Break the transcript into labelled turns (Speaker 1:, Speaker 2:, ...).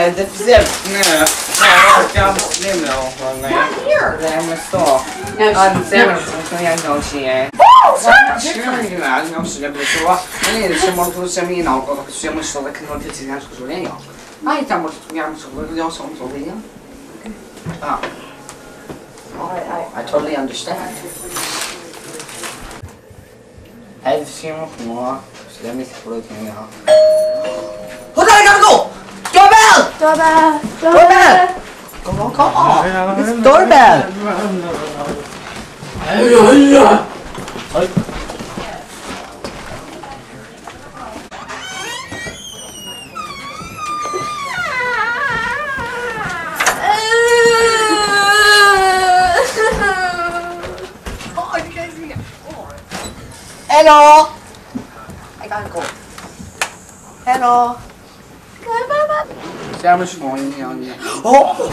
Speaker 1: det zip. No,
Speaker 2: Not here.
Speaker 1: I'm a store.
Speaker 2: No,
Speaker 1: Sam, jag know she är. Non si deve trovare. Noi siamo tutti in auto, siamo solo che non ti si nasce su lei. Ah, stiamo studiando su quello che sono solo io. Ah. I totally understand. Have siamo more. Let me throw it in now. Hold on, I gotta go! Doorbell!
Speaker 3: Doorbell!
Speaker 1: Doorbell! Come on. It's doorbell! Hello! I gotta go. Hello! Siamo sfogli oggi. Oh!